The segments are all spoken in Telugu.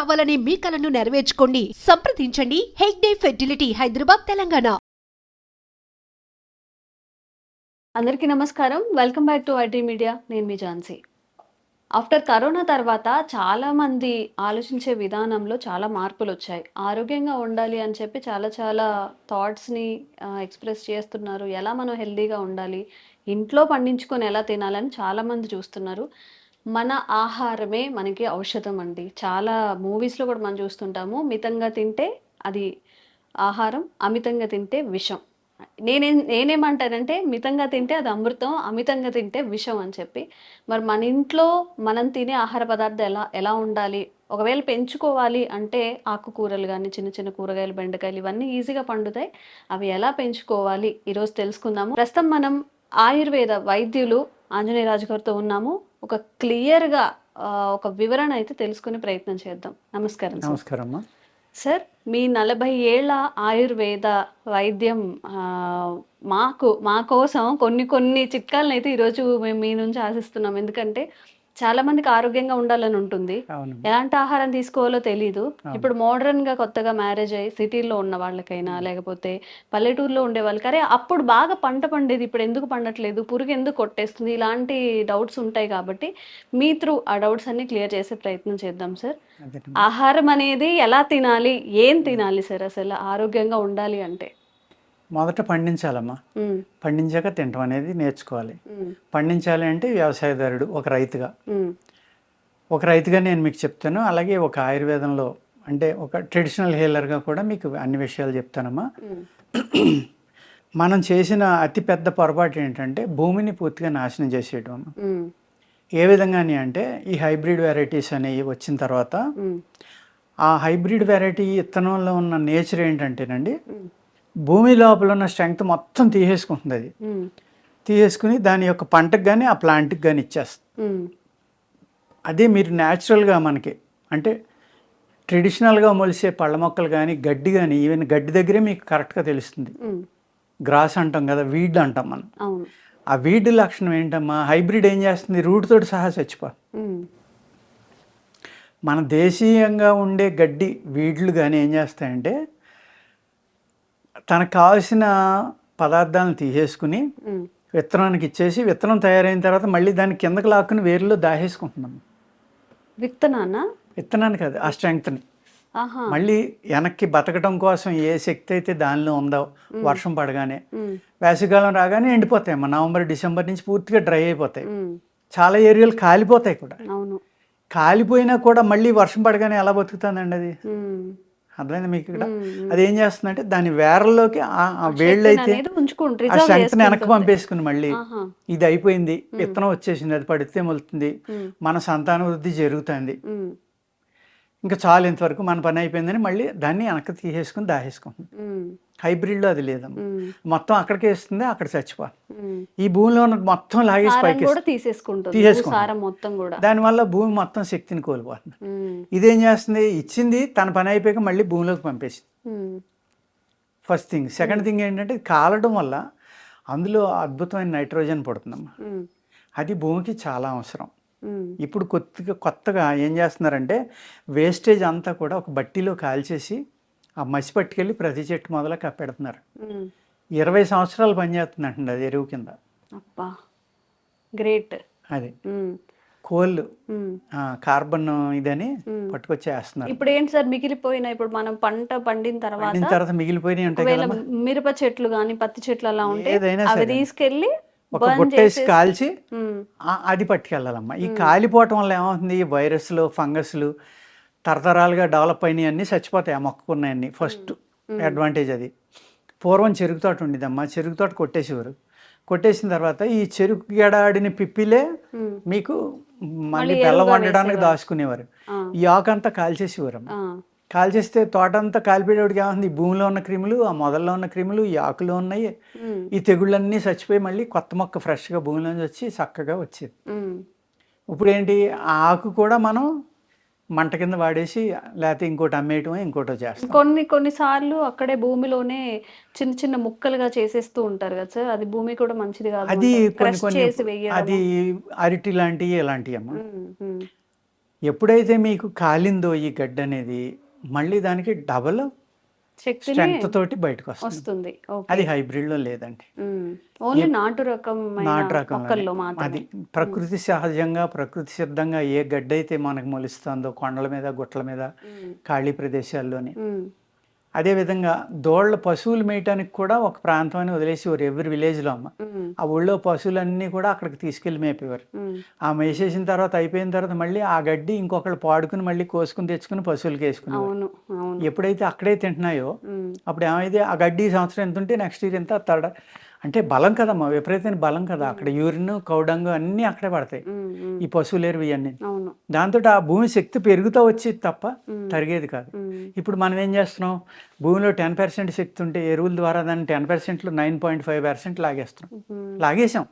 కావాలనే మీ కలను నెరవేర్చుకోండి. సంప్రదించండి హెగ్డే ఫెర్టిలిటీ, హైదరాబాద్, తెలంగాణ. అందరికీ నమస్కారం. Welcome back to IT media. నేను మీ ఝాన్సీ. ఆఫ్టర్ కరోనా తర్వాత చాలామంది ఆలోచించే విధానంలో చాలా మార్పులొచ్చాయి. ఆరోగ్యంగా ఉండాలి అని చెప్పి చాలా థాట్స్‌ని ఎక్స్‌ప్రెస్ చేస్తున్నారు. ఎలా మనం హెల్తీగా ఉండాలి, ఇంట్లో పండించుకొని ఎలా తినాలని చాలామంది చూస్తున్నారు. మన ఆహారమే మనకి ఔషధం అండి. చాలా మూవీస్‌లో కూడా మనం చూస్తుంటాము. మితంగా తింటే అది ఆహారం, అమితంగా తింటే విషం. నేనేమంటానంటే మితంగా తింటే అది అమృతం, అమితంగా తింటే విషం అని చెప్పి. మరి మన ఇంట్లో మనం తినే ఆహార పదార్థం ఎలా ఎలా ఉండాలి? ఒకవేళ పెంచుకోవాలి అంటే ఆకుకూరలు గానీ, చిన్న చిన్న కూరగాయలు, బెండకాయలు ఇవన్నీ ఈజీగా పండుతాయి. అవి ఎలా పెంచుకోవాలి ఈరోజు తెలుసుకుందాము. ప్రస్తుతం మనం ఆయుర్వేద వైద్యులు ఆంజనేయరాజు గారితో ఉన్నాము. ఒక క్లియర్‌గా ఒక వివరణ అయితే తెలుసుకునే ప్రయత్నం చేద్దాం. నమస్కారం సార్. నమస్కారం అమ్మా. సార్, మీ 40 ఏళ్ల ఆయుర్వేద వైద్యం మా కోసం కొన్ని చిట్కాలనైతే ఈరోజు మేము మీ నుంచి ఆశిస్తున్నాం. ఎందుకంటే చాలా మందికి ఆరోగ్యంగా ఉండాలని ఉంటుంది. అవును. ఎలాంటి ఆహారం తీసుకోవాలో తెలీదు. అవును. ఇప్పుడు మోడర్న్‌గా కొత్తగా మ్యారేజ్ అయ్యి సిటీలో ఉన్న వాళ్ళకైనా, లేకపోతే పల్లెటూరులో ఉండే వాళ్ళకి, అరే అప్పుడు బాగా పంట పండేది, ఇప్పుడు ఎందుకు పండట్లేదు, పురుగు ఎందుకు కొట్టేస్తుంది, ఇలాంటి డౌట్స్ ఉంటాయి కాబట్టి మీ త్రూ ఆ డౌట్స్ అన్ని క్లియర్ చేసే ప్రయత్నం చేద్దాం సార్. అదేనమ్మా. ఆహారం అనేది ఎలా తినాలి, ఏం తినాలి సార్ అసలు ఆరోగ్యంగా ఉండాలి అంటే? మొదట పండించాలమ్మా. ఉమ్, పండించాక తినటం అనేది నేర్చుకోవాలి. ఉమ్, పండించాలి అంటే వ్యవసాయదారుడు ఒక రైతుగా ఉమ్, నేను మీకు చెప్తాను. అలాగే ఒక ఆయుర్వేదంలో అంటే ఒక ట్రెడిషనల్ హీలర్గా కూడా మీకు అన్ని విషయాలు చెప్తానమ్మా. ఉమ్, మనం చేసిన అతి పెద్ద పొరపాటు ఏంటంటే భూమిని పూర్తిగా నాశనం చేసేయడం అమ్మా. ఉమ్, ఏ విధంగాని అంటే ఈ హైబ్రిడ్ వెరైటీస్ అనేవి వచ్చిన తర్వాత ఉమ్, ఆ హైబ్రిడ్ వెరైటీ విత్తనంలో ఉన్న నేచర్ ఏంటంటేనండి, ఉమ్, భూమి లోపల ఉన్న స్ట్రెంగ్త్ మొత్తం తీసేసుకుంటుంది. అది ఉమ్, తీసేసుకుని దాని యొక్క పంటకు కానీ ఆ ప్లాంట్కి కానీ ఇచ్చేస్తుంది. ఉమ్, అదే మీరు న్యాచురల్గా మనకి అంటే ట్రెడిషనల్గా మొలిసే పళ్ళ మొక్కలు కానీ గడ్డి కానీ ఈవెన్ గడ్డి దగ్గరే మీకు కరెక్ట్గా తెలుస్తుంది. ఉమ్, గ్రాస్ అంటాం కదా, వీడ్ అంటాం మనం. అవును. ఆ వీడ్ లక్షణం ఏంటమ్మా, హైబ్రిడ్ ఏం చేస్తుంది, రూట్ తోటి సహా చచ్చిపో. ఉమ్, మన దేశీయంగా ఉండే గడ్డి వీడ్లు కానీ ఏం చేస్తాయంటే తనకు కావాల్సిన పదార్థాలను తీసేసుకుని ఉమ్, విత్తనానికి ఇచ్చేసి విత్తనం తయారైన తర్వాత మళ్ళీ దాన్ని కిందకి లాక్కుని వేరులో దాహేసుకుంటున్నాం. విత్తనానా? విత్తనాన్ని కాదు, ఆ స్ట్రెంగ్త్ని ఆహా. మళ్ళీ వెనక్కి బతకడం కోసం ఏ శక్తి అయితే దానిలో ఉందో వర్షం పడగానే ఉమ్, వేసవికాలం రాగానే ఎండిపోతాయి అమ్మా. నవంబర్ డిసెంబర్ నుంచి పూర్తిగా డ్రై అయిపోతాయి. ఉమ్, చాలా ఏరియాలు కాలిపోతాయి కూడా. అవును. కాలిపోయినా కూడా మళ్ళీ వర్షం పడగానే ఎలా బతుకుతుందండి అది? ఉమ్, అర్థమైంది మీకు ఇక్కడ? ఉమ్, అది ఏం చేస్తుందంటే దాని వేర్లలోకి ఆ వేళ్ళు శక్తిని అయితే అనేది ఉంచుకుంటుంది, ఆ రిజర్వ్ స్ట్రెంగ్త్ని వెనక్కి చేసుకుంటుంది. పంపేసుకుని మళ్ళీ ఆహా. ఇది అయిపోయింది, విత్తనం వచ్చేసింది, అది పడితే మొలుతుంది, ఉమ్, మన సంతానవృద్ధి జరుగుతుంది, ఉమ్, ఇంకా చాలు ఇంతవరకు మన పని అయిపోయిందని మళ్ళీ దాన్ని వెనక్కి తీసేసుకుని దాహేసుకుంటుంది. ఉమ్, హైబ్రిడ్లో అది లేదమ్మా. ఉమ్, మొత్తం అక్కడికే ఇస్తుంది, అక్కడ చచ్చిపోతుంది. ఉమ్. ఈ భూమిలో ఉన్న మొత్తం లాగేసి సారం పైకి కూడా తీసేసుకుంటుంది, తీసేసుకుంటుంది. భూసారం మొత్తం కూడా. దానివల్ల భూమి మొత్తం శక్తిని కోల్పోతుంది. ఉమ్, ఇదేం చేస్తుంది, ఇచ్చింది తన పని అయిపోయాక మళ్ళీ భూమిలోకి పంపేసింది. ఉమ్, ఫస్ట్ థింగ్. సెకండ్ థింగ్ ఏంటంటే ఇది కాలడం వల్ల అందులో అద్భుతమైన నైట్రోజన్ పడుతుందమ్మా. ఉమ్, అది భూమికి చాలా అవసరం. ఉమ్, ఇప్పుడు కొత్తగా ఏం చేస్తున్నారంటే వేస్టేజ్ అంతా కూడా ఒక బట్టీలో కాల్చేసి ఆ మసి పట్టుకెళ్ళి ప్రతి చెట్టు మొదల కప్పెడుతున్నారు. ఉమ్. 20 సంవత్సరాలు పనిచేస్తుందంటండి అది ఎరువు కింద. అబ్బా, గ్రేట్. అది ఉమ్, కోళ్ళు ఉమ్. కార్బన్ ఇదని పట్టుకొచ్చేస్తున్నారు. ఇప్పుడు ఏంటి సార్ మిగిలిపోయిన, ఇప్పుడు మనం పంట పండిన పండిన తర్వాత మిగిలిపోయినవి ఉంటాయి ఒకవేళ కదమ్మా, మిరప చెట్లు కానీ పత్తి చెట్లు అలా ఉంటే ఏదైనా అవి సరే తీసుకెళ్ళి ఒక బర్న్ గుట్టేసి చేసేసి. కాల్చి ఉమ్, అది పట్టుకెళ్ళాలమ్మా. ఈ కాలిపోవటం వల్ల ఏమవుతుంది, ఈ వైరస్లు ఫంగస్లు తరతరాలుగా డెవలప్ అయినవి అన్నీ చచ్చిపోతాయి. ఆ మొక్కకున్నాయన్నీ ఫస్ట్ అడ్వాంటేజ్ అది. పూర్వం చెరుకు తోట ఉండేదమ్మా, చెరుకు తోట కొట్టేసేవారు. కొట్టేసిన తర్వాత ఈ చెరుకు గెడాడిని పిప్పిలే ఉమ్, మీకు మళ్ళీ మళ్ళీ బెల్లం ఎరువుగా వండడానికి వేసేవారు. దాచుకునేవారు. ఆ, ఈ ఆకంతా కాల్చేసేవారమ్మ. ఆ, కాల్చేస్తే తోట అంతా కాలిపోయేవాడికి ఏమవుతుంది, ఈ భూమిలో ఉన్న క్రిములు, ఆ మొదల్లో ఉన్న క్రిములు, ఈ ఆకులో ఉన్నాయి, ఉమ్, ఈ తెగుళ్ళన్నీ చచ్చిపోయి మళ్ళీ కొత్త మొక్క ఫ్రెష్గా భూమిలోంచి వచ్చి చక్కగా వచ్చేది. ఉమ్, ఇప్పుడు ఏంటి, ఆ ఆకు కూడా మనం మంట కింద వాడేసి లేకపోతే ఇంకోటి అమ్మేయటమో ఇంకోటో చేస్తాం. కొన్నిసార్లు అక్కడే భూమిలోనే చిన్న చిన్న ముక్కలుగా చేసేస్తూ ఉంటారు కదా సార్, అది భూమి కూడా మంచిది కాదు అది అంటారు. కొన్ని క్రష్ కొన్ని చేసి వెయ్యడము. అది అరటి లాంటివి ఇలాంటివి అమ్మ. ఉమ్, ఉమ్, ఎప్పుడైతే మీకు కాలిందో ఈ గడ్డ అనేది మళ్ళీ దానికి డబల్ శక్తిని స్ట్రెంగ్త్ తోటి బయటకు వస్తుంది. వస్తుంది. ఓకే. అది హైబ్రిడ్లో లేదండి. ఓన్లీ నాటు రకమైన నాటు రకంలో మొక్కల్లో అది మాత్రమే. ప్రకృతి సహజంగా ప్రకృతి సిద్ధంగా ఏ గడ్డ అయితే మనకు మొలుస్తుందో కొండల మీద గుట్టల మీద ఖాళీ ప్రదేశాల్లోని, ఉమ్, అదేవిధంగా దోళ్ళ పశువులు మేయటానికి కూడా ఒక ప్రాంతం అని వదిలేసేవారు ఎవరి విలేజ్లో అమ్మ. ఉమ్, ఆ ఊళ్ళో పశువులన్నీ కూడా అక్కడికి తీసుకెళ్ళి మేపేవారు. ఉమ్, ఆ మేసేసిన తర్వాత అయిపోయిన తర్వాత మళ్ళీ ఆ గడ్డి ఇంకొకళ్ళు పాడుకుని మళ్ళీ కోసుకుని తెచ్చుకుని పశువులకి వేసుకునేవారు. అవును, అవును. ఎప్పుడైతే అక్కడే తింటున్నాయో ఉమ్, అప్పుడు ఏమైతే ఆ గడ్డి ఈ సంవత్సరం ఎంత ఉంటే నెక్స్ట్ ఇయర్ ఎంత అంటే బలం కదమ్మా, విపరీతమైన బలం కదా. అక్కడ యూరిన్ కౌడంగు అన్నీ అక్కడే పడతాయి, ఉమ్, ఉమ్, ఈ పశువులేరు ఇవన్నీ. అవును. దాంతో ఆ భూమి శక్తి పెరుగుతూ వచ్చేది తప్ప ఉమ్, తరిగేది కాదు. ఉమ్, ఇప్పుడు మనం ఏం చేస్తున్నాం, భూమిలో 10% శక్తి ఉంటే ఎరువుల ద్వారా దాన్ని 10%లో 9.5% లాగేస్తున్నాం. ఉమ్, లాగేసాం.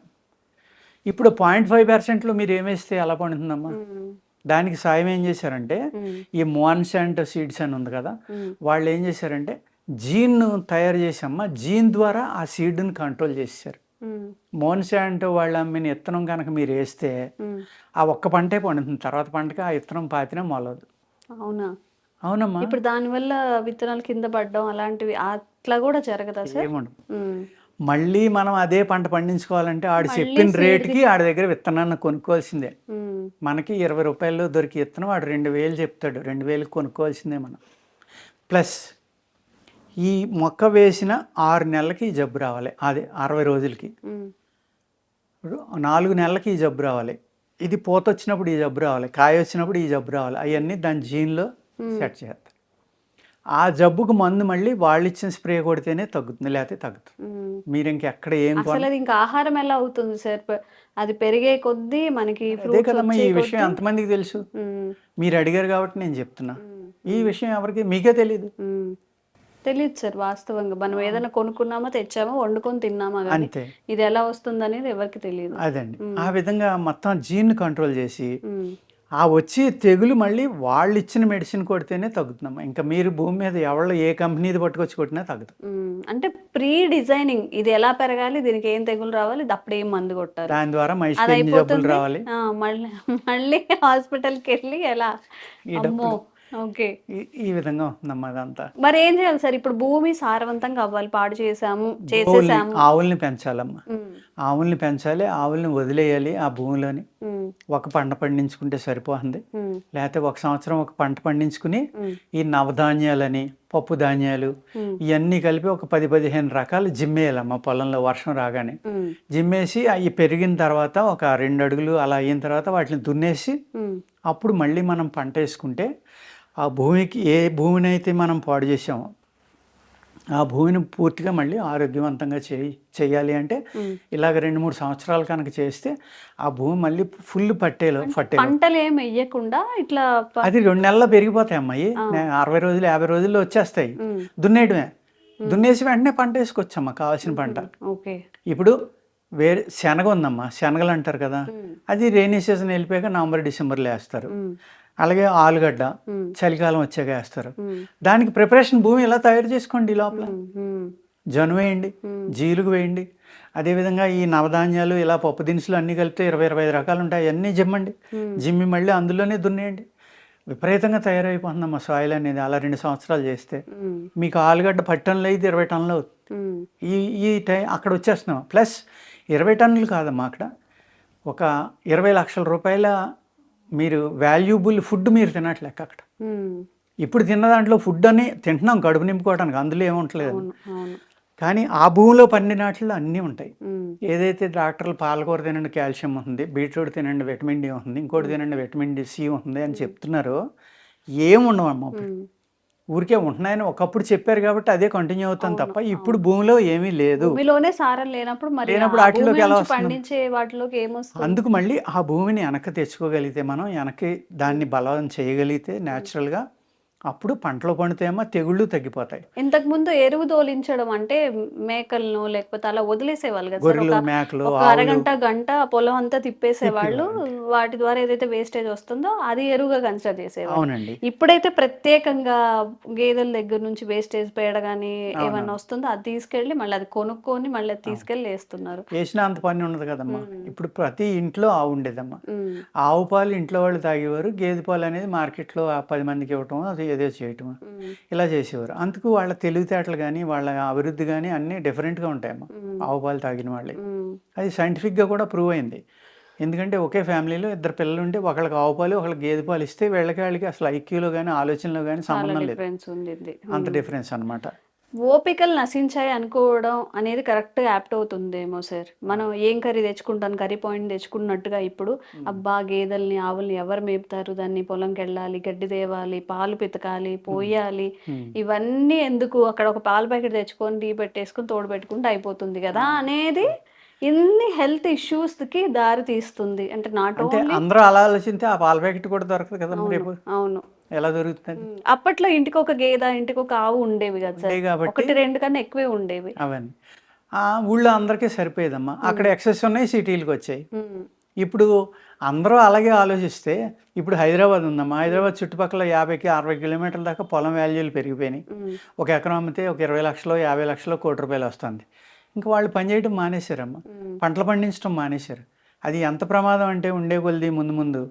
ఇప్పుడు 0.5%లో మీరు ఏమేస్తే ఎలా పండుతుందమ్మా? ఉమ్, దానికి సాయం ఏం చేశారంటే ఉమ్, ఈ మోన్సాంటో సీడ్స్ అని ఉంది కదా, ఉమ్, వాళ్ళు ఏం చేశారంటే జీన్ను తయారు చేసమ్మా, జీన్ ద్వారా ఆ సీడ్ని కంట్రోల్ చేశారు. ఉమ్, మోన్సాంటో వాళ్ళు అమ్మిన విత్తనం కనుక మీరు వేస్తే ఉమ్. ఆ ఒక్క పంటే పండుతుంది, తర్వాత పంటకి ఆ విత్తనం పాతినా మొలదు. అవునా? అవునమ్మా. ఇప్పుడు దానివల్ల విత్తనాలు కింద పడడం అలాంటివి అట్లా కూడా జరగదా సార్? ఏముండదు. ఉమ్, మళ్ళీ మనం అదే పంట పండించుకోవాలంటే ఆడు మళ్ళీ చెప్పిన seed రేటుకి ఆడి దగ్గర విత్తనాన్ని కొనుక్కోవాల్సిందే. ఉమ్, మనకి 20 రూపాయల్లో దొరికి విత్తనం వాడు 2000 చెప్తాడు, 2000కి కొనుక్కోవాల్సిందే మనం. ప్లస్ ఈ మొక్క వేసిన 6 నెలలకి ఈ జబ్బు రావాలి, అది 60 రోజులకి. ఉమ్, ఇప్పుడు 4 నెలలకి ఈ జబ్బు రావాలి, ఇది పూత వచ్చినప్పుడు ఈ జబ్బు రావాలి, కాయ వచ్చినప్పుడు ఈ జబ్బు రావాలి. అవన్నీ దాని జీన్లో సెట్ చేస్తారు. ఆ జబ్బుకు మందు మళ్ళీ వాళ్ళు ఇచ్చిన స్ప్రే కొడితేనే తగ్గుతుంది, లేకపోతే తగ్గుతుంది. ఉమ్. మీరు ఇంకెక్కడ ఏం అసలు అది ఇంకా ఆహారం ఎలా అవుతుంది సార్? అది పెరిగే కొద్దీ మనకి అదే ఫ్రూట్స్ కదమ్మా, వచ్చే ఈ విషయం కొద్దీ ఎంతమందికి తెలుసు? ఉమ్, మీరు అడిగారు కాబట్టి నేను చెప్తున్నా. ఉమ్, ఈ విషయం ఎవరికి మీకే తెలీదు. ఉమ్. తెలియదు సార్ వాస్తవంగా. మనం ఏదైనా కొనుక్కున్నామా, తెచ్చామా, వండుకొని తిన్నామా, కానీ అంతే, ఇది ఎలా వస్తుంది అనేది ఎవరికి తెలియదు. అదండి. ఆ విధంగా మొత్తం జీన్ కంట్రోల్ చేసి ఉమ్, ఆ వచ్చే తెగులు మళ్ళీ వాళ్ళు ఇచ్చిన మెడిసిన్ కొడితేనే తగ్గుతుందమ్మా. ఇంకా మీరు భూమి మీద ఎవరు ఏ కంపెనీది పట్టుకొచ్చి కొట్టినా తగ్గదు. ఉమ్. అంటే ప్రీ డిజైనింగ్ ఇది ఎలా పెరగాలి, దీనికి ఏం తెగులు రావాలి, ఇది అప్పుడు ఏం మందు కొట్టాలి, దాని ద్వారా అది మనిషికి ఎన్ని జబ్బులు అయిపోతుంది. రావాలి, మళ్ళీ మళ్ళీ హాస్పిటల్కి వెళ్ళి ఎలా? ఈ అమ్మో. డబ్బులు, ఓకే. ఈ విధంగా ఉంటుందమ్మా అదంతా. మరి ఏం చేయాలి సార్? ఇప్పుడు భూమి సారవంతంగా అవ్వాలి, పాడు ఆవుల్ని చేసేసాము. ఆవుల్ని పెంచాలమ్మా. ఉమ్, ఆవుల్ని పెంచాలి, ఆవుల్ని వదిలేయాలి ఆ భూమిలోని. ఉమ్, ఒక పంట పండించుకుంటే సరిపోతుంది, ఉమ్, లేకపోతే ఒక సంవత్సరం ఒక పంట పండించుకుని ఉమ్, ఈ నవధాన్యాలని పప్పు ధాన్యాలు ఉమ్, ఇవన్నీ కలిపి ఒక 10-15 రకాలు జిమ్మేయాలమ్మా పొలంలో వర్షం రాగానే. ఉమ్, జిమ్మేసి అవి పెరిగిన తర్వాత ఒక 2 అడుగులు అలా అయిన తర్వాత వాటిని దున్నేసి ఉమ్, అప్పుడు మళ్ళీ మనం పంట వేసుకుంటే ఆ భూమికి ఏ భూమిని అయితే మనం పాడు చేసామో ఆ భూమిని పూర్తిగా మళ్ళీ ఆరోగ్యవంతంగా చేయాలి అంటే ఉమ్. ఇలాగ 2-3 సంవత్సరాలు కనుక చేస్తే ఆ భూమి మళ్ళీ ఫుల్ పట్టేలో పంటలు ఏం వెయ్యకుండా ఇట్లా అది 2 నెలల్లో పెరిగిపోతాయి అమ్మాయి. 60 రోజులు 50 రోజుల్లో వచ్చేస్తాయి. ఉమ్, దున్నేయడమే, దున్నేసి వెంటనే పంట వేసుకోవచ్చమ్మా కావాల్సిన పంట. ఓకే. ఇప్పుడు వేరే శనగ ఉందమ్మా, శనగలు అంటారు కదా, ఉమ్, అది రెయినీ సీజన్ వెళ్ళిపోయాక నవంబర్ డిసెంబర్లో వేస్తారు. ఉమ్, అలాగే ఆలుగడ్డ ఉమ్, చలికాలం వచ్చాక వేస్తారు. ఉమ్, దానికి ప్రిపరేషన్ భూమి ఎలా తయారు చేసుకోండి, లోపల ఉమ్, ఉమ్, జొన్న వేయండి, జీలుగు వేయండి. అదేవిధంగా ఈ నవధాన్యాలు ఇలా పప్పు దినుసులు అన్నీ కలిపితే 20-25 రకాలు ఉంటాయి, అన్నీ జిమ్మండి. జిమ్మి మళ్ళీ అందులోనే దున్నేయండి. విపరీతంగా తయారైపోతుందమ్మా సాయిల్ అనేది. అలా 2 సంవత్సరాలు చేస్తే ఉమ్, మీకు ఆలుగడ్డ 10 టన్నులు అయితే 20 టన్నులు అవుతుంది. ఉమ్, ఈ టైం అక్కడ వచ్చేస్తున్నాం. ప్లస్ 20 టన్నులు కాదమ్మా, అక్కడ ఒక 20 లక్షల రూపాయల మీరు వాల్యూబుల్ ఫుడ్ మీరు తినట్లేక అక్కడ. ఉమ్, ఇప్పుడు తిన్న దాంట్లో ఫుడ్ అని తింటున్నాం కడుపు నింపుకోవడానికి, అందులో ఏముంటలేదు. అవును, అవును. కానీ ఆ భూమిలో పండినాట్లో అన్నీ ఉంటాయి. ఉమ్, ఏదైతే డాక్టర్లు పాలకూర తినండి కాల్షియం ఉంటుంది, బీట్రూట్ తినండి విటమిన్ డి ఉంటుంది, ఇంకోటి తినండి విటమిన్ సి ఉంటుంది అని చెప్తున్నారో ఏముండవమ్మా. అప్పుడు ఉమ్. ఊరికే ఉంటున్నాయని ఒకప్పుడు చెప్పారు కాబట్టి అదే కంటిన్యూ అవుతాం తప్ప ఇప్పుడు భూమిలో ఏమీ లేదు. భూమిలోనే సారం లేనప్పుడు మరి లేనప్పుడు ఆ వాటిలోకి భూమి ఎలా నుంచి వస్తుంది? పండించే వాటిలోకి ఏమొస్తుంది? అందుకు మళ్ళీ ఆ భూమిని వెనక్కి తెచ్చుకోగలిగితే, మనం వెనక్కి దాన్ని బలం చేయగలిగితే న్యాచురల్గా అప్పుడు పంటలు పండితేమో తెగుళ్ళు తగ్గిపోతాయి. ఇంతకు ముందు ఎరువు తోలించడం అంటే మేకలను లేకపోతే అలా వదిలేసేవాళ్ళు కదా సార్. గొర్రెలు, ఒక మేకలు, ఒక ఆవులు అరగంట గంట ఆ పొలం అంతా తిప్పేసేవాళ్ళు. తిప్పేవాళ్ళండి. వాటి ద్వారా ఏదైతే వేస్టేజ్ వస్తుందో అది ఎరువుగా కన్సిడర్ చేసేవాళ్ళు. అవునండి. ఇప్పుడైతే ప్రత్యేకంగా గేదెల దగ్గర నుంచి వేస్టేజ్ పేడ కానీ ఏమన్నా అవునవును. వస్తుందో అది తీసుకెళ్ళి మళ్ళీ అది కొనుక్కొని మళ్ళీ అది అవును. తీసుకెళ్ళి వేస్తున్నారు. వేసినా అంత పని ఉండదు కదమ్మా. ఉమ్. ఇప్పుడు ప్రతి ఇంట్లో ఆవు ఉండేదమ్మా. ఉమ్. ఆవు పాలు ఇంట్లో వాళ్ళు తాగేవారు. గేదె పాలు అనేది మార్కెట్‌లో 10 మందికి ఇవ్వటం, అది ఏదో చేయటం ఉమ్. ఇలా చేసేవారు. అందుకు వాళ్ళ తెలివితేటలు గానీ, వాళ్ళ అభివృద్ధి గానీ అన్నీ డిఫరెంట్‌గా ఉంటాయమ్మా. ఉమ్. ఆవు పాలు తాగిన వాళ్ళయి. ఉమ్. అది సైంటిఫిక్‌గా కూడా ప్రూవ్ అయింది. ఎందుకంటే ఒకే ఫ్యామిలీలో ఇద్దరు పిల్లలుంటే ఒకళ్ళకి ఆవు పాలు, ఒకళ్ళకి గేదె పాలు ఇస్తే వీళ్ళకి వాళ్ళకి అసలు ఐక్యూలో గానీ, ఆలోచనలో గానీ చాలా సంబంధం లేదు. డిఫరెన్స్ ఉండింది. అంత డిఫరెన్స్ అన్నమాట. ఓపికలు నశించాయి అనుకోవడం అనేది కరెక్ట్‌గా యాప్ట్ అవుతుందేమో సార్. మనం ఏం కర్రీ తెచ్చుకుంటాం, కర్రీ పాయింట్ తెచ్చుకున్నట్టుగా ఇప్పుడు అబ్బా! గేదెల్ని, ఆవుల్ని ఎవరు మేపుతారు? దాన్ని పొలంకెళ్ళాలి, గడ్డి తేవాలి, పాలు పితకాలి, పోయాలి. హ్మ్. ఇవన్నీ ఎందుకు? అక్కడ ఒక పాల ప్యాకెట్ తెచ్చుకొని, టీ పెట్టేసుకొని, తోడు పెట్టుకుంటే అయిపోతుంది గదా! అనేది ఇన్ని హెల్త్ ఇష్యూస్‌కి దారి తీస్తుంది. అంటే నాట్ అంటే ఓన్లీ అందరూ అలా ఆలోచిస్తే ఆ పాల ప్యాకెట్ కూడా దొరకదు కదమ్మా అవును. రేపు. అవును. ఎలా దొరుకుతది? అప్పట్లో ఇంటికొక గేద, ఇంటికొక ఆవు ఉండేవి గదా సార్. ఉండేయి కాబట్టి 1, 2 కన్నా ఎక్కువే ఉండేవి. అవన్నీ. ఊళ్ళో అందరికీ సరిపోయేదమ్మా. అక్కడ ఎక్సెస్ ఉన్నాయి సిటీలకొచ్చాయి. హ్మ్. ఇప్పుడు అందరూ అలాగే ఆలోచిస్తే ఇప్పుడు హైదరాబాద్ ఉందమ్మా. హైదరాబాద్ చుట్టుపక్కల 50కి 60 కిలోమీటర్ల దాకా పొలం వాల్యూలు పెరిగిపోయినాయి. హ్మ్. ఒక ఎకరం అమ్మితే ఒక 20,00,000 50,00,000 కోటి రూపాయలు వస్తుంది. ఇంక వాళ్ళు పని చేయడం మానేశారమ్మా. హ్మ్. పంటలు పండించడం మానేశారు. అది ఎంత ప్రమాదం అంటే ఉండే కొలిది ముందు ముందు.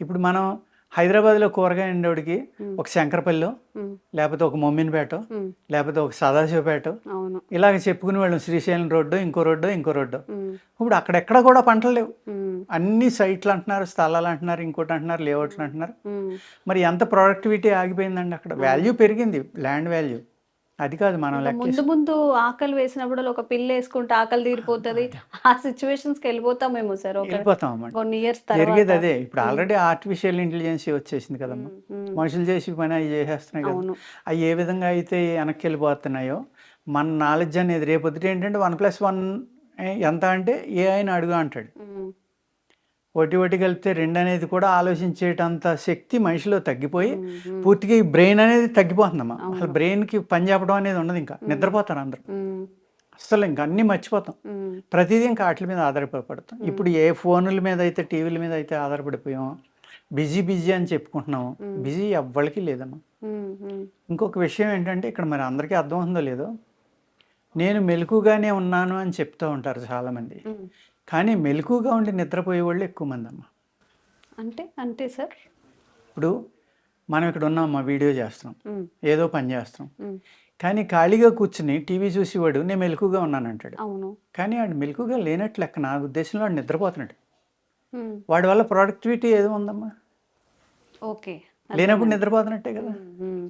ఇప్పుడు మనం హైదరాబాద్‌లో కూరగాయ ఉండేవాడికి ఒక శంకరపల్లిలో, హ్మ్. లేకపోతే ఒక మొమ్మిన్‌పేటో, హ్మ్. లేకపోతే ఒక సదాశివపేటో అవును. ఇలాగ చెప్పుకునేవాళ్ళం. శ్రీశైలం రోడ్డో, ఇంకో రోడ్డో, ఇంకో రోడ్డో. హ్మ్. ఇప్పుడు అక్కడెక్కడ కూడా పంటలు లేవు. హ్మ్. అన్ని సైట్లు అంటున్నారు, స్థలాలు అంటున్నారు, ఇంకోటి అంటున్నారు, లేఅవుట్లు అంటున్నారు. హ్మ్. మరి ఎంత ప్రొడక్టివిటీ ఆగిపోయిందండి అక్కడ. వాల్యూ పెరిగింది, ల్యాండ్ వాల్యూ. అది కాదు మనం ఇంకా ముందు లెక్కేసుకుంటే. ముందు ఆకలి వేసినప్పుడు ఒక పిల్లేసుకుంటే ఆకలి తీరిపోతది. ఆ సిట్యుయేషన్స్‌కి వెళ్ళిపోతామేమో సార్. వెళ్ళిపోతాం అన్నమాట. కొన్ని ఇయర్స్ తర్వాత. జరిగేది అదే. ఇప్పుడు ఆల్రెడీ ఆర్టిఫిషియల్ ఇంటెలిజెన్సీ వచ్చేసింది కదమ్మా. హ్మ్. హ్మ్. మనుషులు చేసే పని అవి చేసేస్తున్నాయి కదా. అవును. అవి ఏ విధంగా అయితే వెనక్కి వెళ్ళిపోతున్నాయో మన నాలెడ్జ్ అనేది రేపొద్దుట ఏంటంటే 1+1 ఎంత అంటే ఏఐని అడుగు అంటాడు. హ్మ్. ఒకటి ఒకటి కలిపితే 2 అనేది కూడా ఆలోచించేటంత శక్తి మనిషిలో తగ్గిపోయి హ్మ్. హ్మ్. పూర్తిగా ఈ బ్రెయిన్ అనేది తగ్గిపోతుందమ్మా. అసలు అవును. బ్రెయిన్‌కి పని చెప్పడం అనేది ఉండదు ఇంకా. నిద్రపోతారు అందరూ. హ్మ్. అస్సలు ఇంక అన్నీ మర్చిపోతాం. హ్మ్. ప్రతిదీ ఇంకా ఆటిల మీద ఆధారపడతాం. ఇప్పుడు ఏ ఫోనుల మీద అయితే, టీవీల మీద అయితే ఆధారపడిపోయామో, బిజీ బిజీ అని చెప్పుకుంటున్నామో, బిజీ ఎవ్వరికీ లేదమ్మా. హ్మ్. హ్మ్. ఇంకొక విషయం ఏంటంటే ఇక్కడ మరి అందరికీ అర్థమవుతుందో లేదో, నేను మెలకుగానే ఉన్నాను అని చెప్తూ ఉంటారు చాలామంది. హ్మ్. కానీ మెలకువగా ఉండి నిద్రపోయేవాళ్ళు ఎక్కువ మందమ్మా. అంటే సార్? ఇప్పుడు మనం ఇక్కడ ఉన్నామమ్మా, వీడియో చేస్తున్నాం, హ్మ్. ఏదో పని చేస్తున్నాం. హ్మ్. కానీ ఖాళీగా కూర్చుని టీవీ చూసేవాడు నేను మెలకువగా ఉన్నానంటాడు. అవును. కానీ ఆడు మెలకువగా లేనట్లు లెక్క. నా ఉద్దేశంలో వాడు నిద్రపోతున్నాడు. హ్మ్. వాడి వల్ల ప్రొడక్టివిటీ ఏది ఉందమ్మా? ఓకే. లేనప్పుడు అర్థమైంది. నిద్రపోతున్నట్టే కదా. హ్మ్. హ్మ్.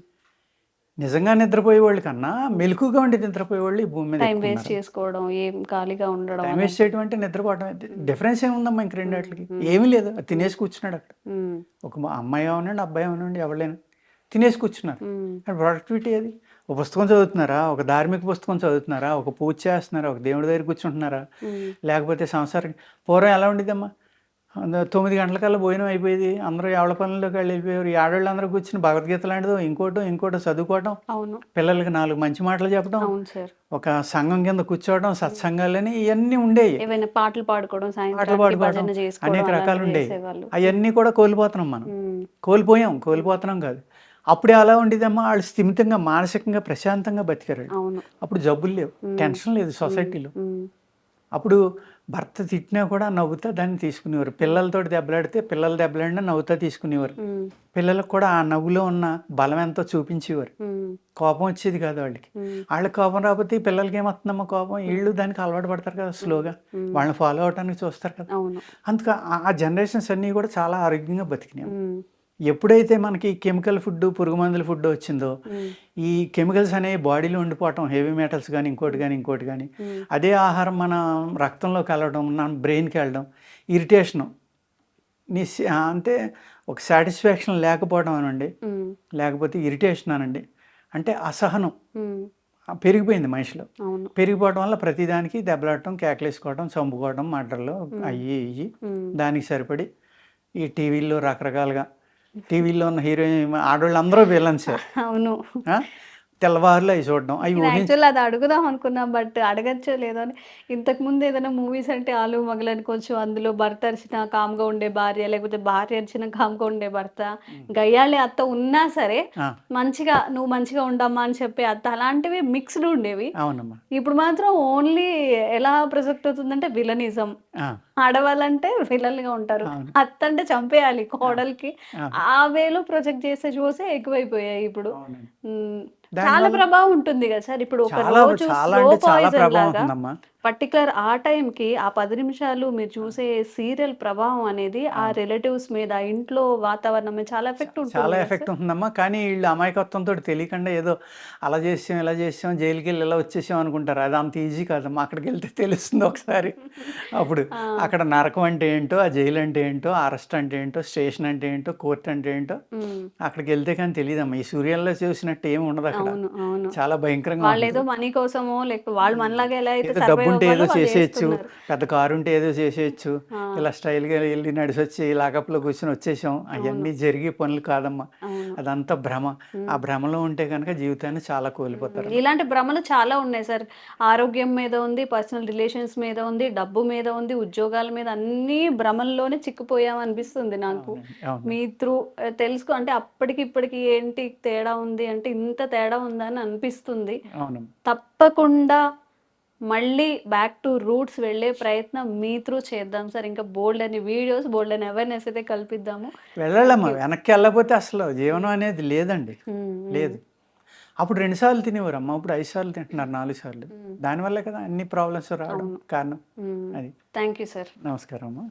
నిజంగా నిద్రపోయేవాళ్ళు కన్నా మెలకువగా ఉండి నిద్రపోయేవాళ్ళు ఈ భూమి మీద టైం ఎక్కువ వేస్ట్ ఉన్నారు. చేసుకోవడం, ఏం ఖాళీగా ఉండడం టైం వేస్ట్ అదంతా. చేయడం అంటే నిద్రపోవడం. డిఫరెన్స్ ఏముందమ్మా ఇంక రెండాటికి? ఏమీ లేదు. అది తినేసి కూర్చున్నాడు అక్కడ. హ్మ్. ఒక అమ్మాయి అవనండి, అబ్బాయి అవనండి, ఎవరైనా తినేసి కూర్చున్నారు. హ్మ్. ప్రొడక్టివిటీ అది. ఒక పుస్తకం చదువుతున్నారా, ఒక ధార్మిక పుస్తకం చదువుతున్నారా, ఒక పూజ చేస్తున్నారా, ఒక దేవుడి దగ్గర కూర్చుంటున్నారా, హ్మ్. లేకపోతే సంసారం. పూర్వం ఎలా ఉండేదమ్మా, 9 గంటలకల్లా భోజనం అయిపోయేది. అందరూ ఎవళ్ళ పనుల్లోకి వాళ్ళు వెళ్ళిపోయారు. ఈ ఆడవాళ్ళందరూ కూర్చుని భగవద్గీత లాంటిదో ఇంకోటో ఇంకోటో చదువుకోవటం, అవును. పిల్లలకి 4 మంచి మాటలు చెప్పడం, అవును సార్. ఒక సంఘం కింద కూర్చోవడం, సత్సంగాలని ఇవన్నీ ఉండేవి. ఏవైనా పాటలు పాడుకోవడం, పాటలు సాయంత్రానికి పాడుకోవడం, భజన చేసుకోవడం అనేక రకాలు అలాంటివి ఉండేవి. చేసేవాళ్ళు. అవన్నీ కూడా కోల్పోతున్నాం మనం. హ్మ్. కోల్పోతున్నాం కాదు. అప్పుడే అలా ఉండేదమ్మా, వాళ్ళు స్థిమితంగా, మానసికంగా, ప్రశాంతంగా బతికారు వాళ్ళు. అవును. అప్పుడు జబ్బులు లేవు, హ్మ్. టెన్షన్ లేదు హ్మ్. సొసైటీలో. హ్మ్. అప్పుడు భర్త తిట్టినా కూడా నవ్వుతా దాన్ని తీసుకునేవారు. పిల్లలతోటి దెబ్బలాడితే పిల్లలు దెబ్బలాడినా నవ్వుతా తీసుకునేవారు. హ్మ్. పిల్లలకు కూడా ఆ నవ్వులో ఉన్న బలం ఎంతో చూపించేవారు. హ్మ్. కోపం వచ్చేది కాదు వాళ్ళకి. హ్మ్. వాళ్ళకి కోపం రాకపోతే ఈ పిల్లలకి ఏమొస్తుందమ్మా కోపం? ఈళ్ళు దానికి అలవాటు పడతారు కదా స్లోగా. హ్మ్. వాళ్ళని ఫాలో అవ్వటానికి చూస్తారు కదా. అవును. అందుకు ఆ జనరేషన్స్ అన్నీ కూడా చాలా ఆరోగ్యంగా బతికినాయి. హ్మ్. ఎప్పుడైతే మనకి కెమికల్ ఫుడ్డు, పురుగు మందుల ఫుడ్డు వచ్చిందో, హ్మ్. ఈ కెమికల్స్ అనేవి బాడీలో ఉండిపోవటం, హెవీ మెటల్స్ గానీ, ఇంకోటి గానీ, హ్మ్. అదే ఆహారం మన రక్తంలో కలవడం, మన బ్రెయిన్‌కి వెళ్ళడం, ఇరిటేషను, అంటే ఒక సాటిస్ఫాక్షన్ లేకపోవడం అనండి, హ్మ్. లేకపోతే ఇరిటేషన్ అనండి, అంటే అసహనం హ్మ్. పెరిగిపోయింది మనిషిలో. అవును. పెరిగిపోవడం వల్ల ప్రతిదానికి దెబ్బలాడటం, కేకలేసుకోవడం, చంపుకోవడం, మర్డర్‌లు హ్మ్. అయ్యి, ఇయ్యి. హ్మ్. దానికి సరిపడి ఈ టీవీల్లో రకరకాలుగా టీవీలో ఉన్న హీరోయిన్ ఆడవాళ్ళు అందరూ విలన్సే. అవును. తెల్లవారులు అవి చూడడం అవి నేను యాక్చువల్లీ అది అడుగుదాం అనుకున్నా. బట్ అడగచ్చో లేదో అని. ఇంతకుముందు ఏదైనా మూవీస్ అంటే 'ఆలు మగలు' అనుకోవచ్చు. అందులో భర్త అరిచినా కామ్‌గా ఉండే భార్య, లేకపోతే భార్య అరిచినా కామ్‌గా ఉండే భర్త, గయ్యాళి అత్త ఉన్నా సరే మంచిగా "నువ్వు మంచిగా ఉండమ్మా" అని చెప్పే అత్త, అలాంటివి మిక్స్‌డ్ ఉండేవి. అవునమ్మా. ఇప్పుడు మాత్రం ఓన్లీ ఎలా ప్రొజెక్ట్ అవుతుందంటే విలనిజం. ఆడవాళ్ళంటే విలన్‌గా ఉంటారు. అవును. అత్త అంటే చంపేయాలి కోడలికి. అవును. ఆ వేలో ప్రొజెక్ట్ చేసే షోసే ఎక్కువైపోయాయి ఇప్పుడు. అవునండి. హ్మ్. చాలా దానివల్ల ప్రభావం ఉంటుంది కదా సార్. ఇప్పుడు ఒక చాలా రోజు చాలా స్లో అంటే చాలా పాయిజన్ ప్రభావం లాగా ఉంటుందమ్మా. పర్టిక్యులర్ ఆ టైంకి ఆ 10 నిమిషాలు మీరు చూసే సీరియల్ ప్రభావం అనేది ఆ రిలేటివ్స్ మీద, ఇంట్లో వాతావరణం మీద చాలా ఎఫెక్ట్ ఉంటుంది చాలా కదా ఎఫెక్ట్ సార్. ఉంటుందమ్మా. కానీ వీళ్ళు అమాయకత్వంతో తెలియకుండా ఏదో అలా చేసాం, ఇలా చేసాం, జైలుకి వెళ్ళి ఇలా వచ్చేసాం అనుకుంటారు. అది అంత ఈజీ కాదమ్మా. అక్కడికి వెళ్తే తెలుస్తుంది ఒకసారి. అప్పుడు ఆ! అక్కడ నరకం అంటే ఏంటో, ఆ జైలు అంటే ఏంటో, అరెస్ట్ అంటే ఏంటో, స్టేషన్ అంటే ఏంటో, కోర్ట్ అంటే ఏంటో హ్మ్. అక్కడికి వెళ్తే కానీ తెలియదమ్మా. ఈ సూర్యాల్లో చూసినట్టు ఏమి ఉండదు అక్కడ. అవును. అవును. చాలా భయంకరంగా వాళ్ళేదో ఉంటుంది. మనీ కోసమో, లేకపోతే వాళ్ళు మనలాగా ఎలా అయితే ఏదో సర్వైవ్ డబ్బుంటే ఏదో అవ్వాలో వాళ్ళు చేసేయచ్చు. చేస్తున్నారు. పెద్ద కారుంటే ఏదో చేసేయచ్చు. ఆ! ఇలా స్టైల్‌గా ఎళ్లి నడిసొచ్చి లాకప్‌లో కూర్చొని వచ్చేసాం. అవును. అయన్నీ జరిగే పనులు కాదమ్మా. అవును. అదంతా భ్రమ. ఆ హ్మ్. భ్రమలో ఉంటే గనక జీవితాన్ని చాలా కోల్పోతారు. ఇలాంటి భ్రమలు చాలా ఉన్నాయి సార్. ఆరోగ్యం మీద ఉంది, పర్సనల్ రిలేషన్స్ మీద ఉంది, డబ్బు మీద ఉంది, ఉద్యోగాల మీద అన్నీ భ్రమల్లోనే చిక్కుపోయాం అనిపిస్తుంది నాకు. అవునండి. అవును. మీ త్రూ తెలుసుకో అంటే అప్పటికి ఇప్పటికి ఏంటి తేడా ఉంది అంటే ఇంత తేడా ఉందా అని అనిపిస్తుంది. అవునమ్మా. తప్పకుండా మళ్ళీ బ్యాక్ టు రూట్స్ వెళ్ళే ప్రయత్నం మీ త్రూ చేద్దాం సార్. ఇంకా బోలెడన్ని వీడియోస్, బోలెడన్ని అవేర్‌నెస్ అయితే కల్పిద్దాము. థాంక్ వెళ్ళాలమ్మా. యూ. వెనక్కి ఎళ్ళకపోతే అసలు జీవనం అనేది లేదండి. హ్మ్. హ్మ్. లేదు. అప్పుడు 2 సార్లు తినేవారమ్మా. ఇప్పుడు 5 సార్లు తింటున్నారు, 4 సార్లు. హ్మ్. దానివల్లే కదా అన్ని ప్రాబ్లమ్స్ రావడం అవును. కారణం. హ్మ్. అది. Thank you sir. నమస్కారం అమ్మా.